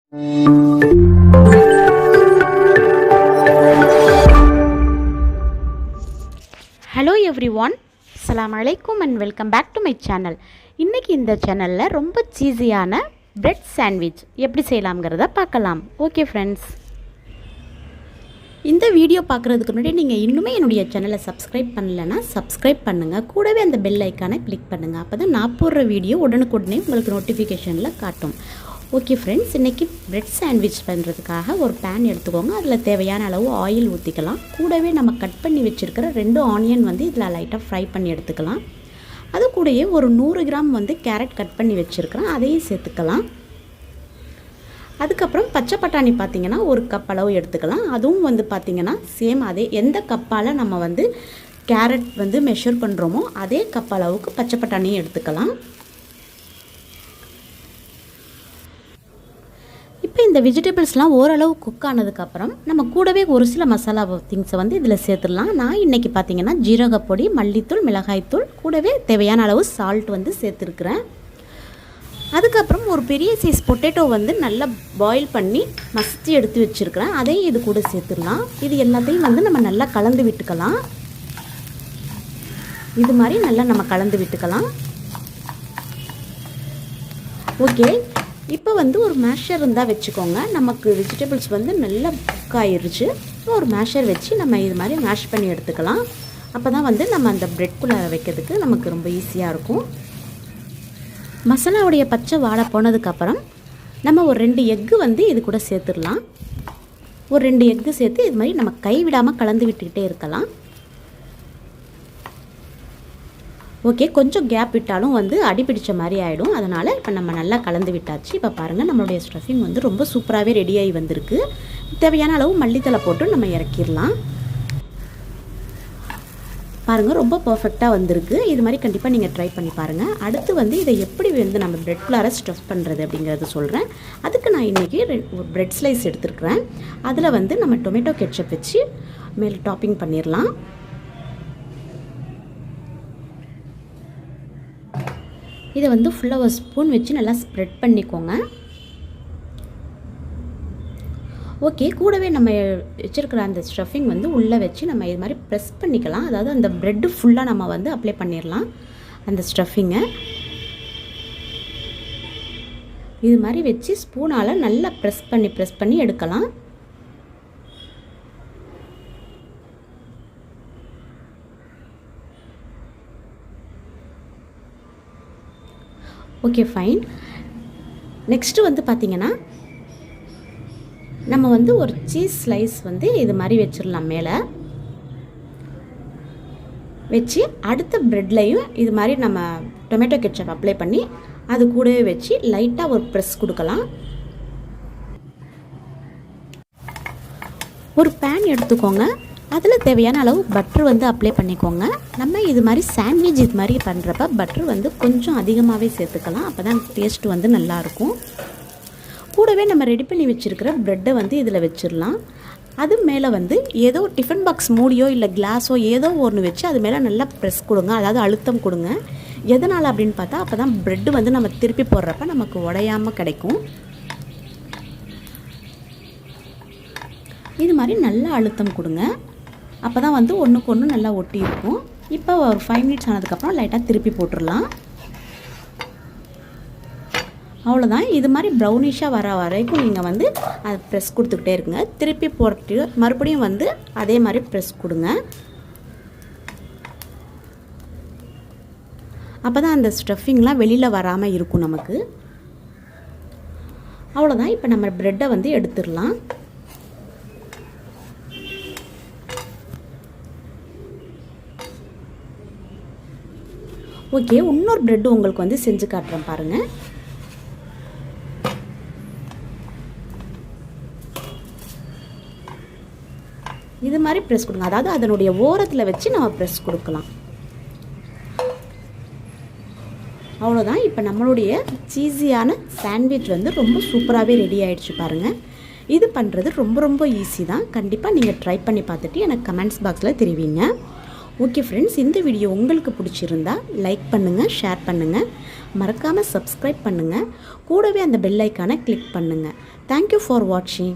Hello everyone, அஸ்ஸலாமு அலைக்கும் and welcome back to my channel. இன்றைக்கி இந்த சேனலில் ரொம்ப சீஸியான பிரெட் சாண்ட்விச் எப்படி செய்யலாம்ங்கிறத பார்க்கலாம். ஓகே ஃப்ரெண்ட்ஸ், இந்த வீடியோ பார்க்குறதுக்கு முன்னாடி நீங்கள் இன்னுமே என்னுடைய சேனலை சப்ஸ்கிரைப் பண்ணலைன்னா சப்ஸ்கிரைப் பண்ணுங்கள். கூடவே அந்த பெல் ஐக்கானை கிளிக் பண்ணுங்கள். அப்போ தான் நான் போடுற வீடியோ உடனுக்குடனே உங்களுக்கு நோட்டிஃபிகேஷனில் காட்டும். ஓகே ஃப்ரெண்ட்ஸ், இன்றைக்கி பிரெட் சாண்ட்விச் பண்ணுறதுக்காக ஒரு பேன் எடுத்துக்கோங்க. அதில் தேவையான அளவு ஆயில் ஊற்றிக்கலாம். கூடவே நம்ம கட் பண்ணி வச்சுருக்கிற 2 ஆனியன் இதில் லைட்டாக ஃப்ரை பண்ணி எடுத்துக்கலாம். அது கூடயே ஒரு 100 கிராம் கேரட் கட் பண்ணி வச்சுருக்கிறேன், அதையும் சேர்த்துக்கலாம். அதுக்கப்புறம் பச்சை பட்டாணி பார்த்திங்கன்னா 1 கப் அளவு எடுத்துக்கலாம். அதுவும் பார்த்திங்கன்னா சேம் அதே எந்த கப்பால் நம்ம கேரட் மெஷர் பண்ணுறோமோ அதே கப் அளவுக்கு பச்சை பட்டாணியும் எடுத்துக்கலாம். இப்போ இந்த வெஜிடபிள்ஸ்லாம் ஓரளவு குக் ஆனதுக்கப்புறம் நம்ம கூடவே ஒரு சில மசாலா திங்ஸை இதில் சேர்த்துடலாம். நான் இன்றைக்கி பார்த்திங்கன்னா ஜீரகப்பொடி, மல்லித்தூள், மிளகாய்த்தூள், கூடவே தேவையான அளவு சால்ட் சேர்த்துருக்குறேன். அதுக்கப்புறம் ஒரு பெரிய சைஸ் பொட்டேட்டோ நல்லா பாயில் பண்ணி மசித்து எடுத்து வச்சுருக்கிறேன், அதையும் இது கூட சேர்த்துடலாம். இது எல்லாத்தையும் நம்ம நல்லா கலந்து விட்டுக்கலாம். இது மாதிரி நல்லா நம்ம கலந்து விட்டுக்கலாம். ஓகே, இப்போ ஒரு மேஷர் இருந்தால் வச்சுக்கோங்க. நமக்கு வெஜிடபிள்ஸ் நல்லா குக் ஆகிருச்சு. ஒரு மேஷர் வச்சு நம்ம இது மாதிரி மேஷ் பண்ணி எடுத்துக்கலாம். அப்போ தான் நம்ம அந்த ப்ரெட்குள்ளே வைக்கிறதுக்கு நமக்கு ரொம்ப ஈஸியாக இருக்கும். மசாலாவுடைய பச்சை வாடை போனதுக்கப்புறம் நம்ம ஒரு 2 எக்கு இது கூட சேர்த்துடலாம். ஒரு 2 எக்கு சேர்த்து இது மாதிரி நம்ம கைவிடாமல் கலந்து விட்டுக்கிட்டே இருக்கலாம். ஓகே, கொஞ்சம் கேப் விட்டாலும் அடி பிடிச்ச மாதிரி ஆகிடும். அதனால் இப்போ நம்ம நல்லா கலந்து விட்டாச்சு. இப்போ பாருங்கள், நம்மளுடைய ஸ்டஃபிங் ரொம்ப சூப்பராகவே ரெடியாகி வந்திருக்கு. தேவையான அளவு மல்லித்தலை போட்டு நம்ம இறக்கிடலாம். பாருங்கள், ரொம்ப பர்ஃபெக்டாக வந்திருக்கு. இது மாதிரி கண்டிப்பாக நீங்கள் ட்ரை பண்ணி பாருங்கள். அடுத்து இதை எப்படி நம்ம ப்ரெட்குள்ளார ஸ்டஃப் பண்ணுறது அப்படிங்கிறத சொல்கிறேன். அதுக்கு நான் இன்றைக்கி ஒரு ப்ரெட் ஸ்லைஸ் எடுத்துருக்குறேன். அதில் நம்ம டொமேட்டோ கெட்சப் வச்சு மேலே டாப்பிங் பண்ணிடலாம். இதை ஃபுல்லாக ஒரு ஸ்பூன் வச்சு நல்லா ஸ்ப்ரெட் பண்ணிக்கோங்க. ஓகே, கூடவே நம்ம வச்சுருக்கிற அந்த ஸ்டஃபிங் உள்ளே வச்சு நம்ம இது மாதிரி ப்ரெஸ் பண்ணிக்கலாம். அதாவது அந்த ப்ரெட்டு ஃபுல்லாக நம்ம அப்ளை பண்ணிடலாம் அந்த ஸ்டஃபிங்கை. இது மாதிரி வச்சு ஸ்பூனால் நல்லா ப்ரெஸ் பண்ணி எடுக்கலாம். Okay fine. நெக்ஸ்ட்டு பார்த்திங்கன்னா நம்ம ஒரு சீஸ் ஸ்லைஸ் இது மாதிரி வச்சிடலாம். மேலே வச்சு அடுத்த ப்ரெட்லையும் இது மாதிரி நம்ம டொமேட்டோ கெட்சப் அப்ளை பண்ணி அது கூடவே வச்சு லைட்டாக ஒரு ப்ரெஸ் கொடுக்கலாம். ஒரு பேன் எடுத்துக்கோங்க. அதில் தேவையான அளவு பட்டர் அப்ளை பண்ணிக்கோங்க. நம்ம இது மாதிரி சாண்ட்விச் இது மாதிரி பண்ணுறப்ப பட்டர் கொஞ்சம் அதிகமாகவே சேர்த்துக்கலாம். அப்போ தான் டேஸ்ட்டு நல்லாயிருக்கும். கூடவே நம்ம ரெடி பண்ணி வச்சுருக்கிற ப்ரெட்டை இதில் வச்சிடலாம். அது மேலே ஏதோ டிஃபன் பாக்ஸ் மூடியோ இல்லை கிளாஸோ ஏதோ ஒன்று வச்சு அது மேலே நல்லா ப்ரெஸ் கொடுங்க, அதாவது அழுத்தம் கொடுங்க. எதனால் அப்படின்னு பார்த்தா அப்போ தான் ப்ரெட்டு நம்ம திருப்பி போடுறப்ப நமக்கு உடையாமல் கிடைக்கும். இது மாதிரி நல்லா அழுத்தம் கொடுங்க. அப்போ தான் ஒன்றுக்கு ஒன்று நல்லா ஒட்டி இருக்கும். இப்போ ஒரு 5 மினிட்ஸ் ஆனதுக்கப்புறம் லைட்டாக திருப்பி போட்டுடலாம். அவ்வளோதான். இது மாதிரி ப்ரௌனிஷாக வர வரைக்கும் நீங்கள் அதை ப்ரெஸ் கொடுத்துக்கிட்டே இருங்க. திருப்பி போட்டு மறுபடியும் அதே மாதிரி ப்ரெஸ் கொடுங்க. அப்போ தான் அந்த ஸ்டஃபிங்லாம் வெளியில் வராமல் இருக்கும் நமக்கு. அவ்வளோதான். இப்போ நம்ம ப்ரெட்டை எடுத்துடலாம். ஓகே, இன்னொரு ப்ரெட்டு உங்களுக்கு செஞ்சு காட்டுறேன் பாருங்கள். இது மாதிரி ப்ரெஸ் கொடுங்க, அதாவது அதனுடைய ஓரத்தில் வச்சு நம்ம ப்ரெஸ் கொடுக்கலாம். அவ்வளோதான். இப்போ நம்மளுடைய சீஸியான சாண்ட்விச் ரொம்ப சூப்பராகவே ரெடி ஆகிடுச்சு பாருங்கள். இது பண்ணுறது ரொம்ப ரொம்ப ஈஸி தான். கண்டிப்பாக நீங்கள் ட்ரை பண்ணி பார்த்துட்டு எனக்கு கமெண்ட்ஸ் பாக்ஸில் தெரிவிங்க. ஓகே ஃப்ரெண்ட்ஸ், இந்த வீடியோ உங்களுக்கு பிடிச்சிருந்தா லைக் பண்ணுங்கள், ஷேர் பண்ணுங்கள், மறக்காமல் சப்ஸ்கிரைப் பண்ணுங்கள், கூடவே அந்த பெல் ஐக்கானை கிளிக் பண்ணுங்கள். தேங்க்யூ ஃபார் வாட்சிங்.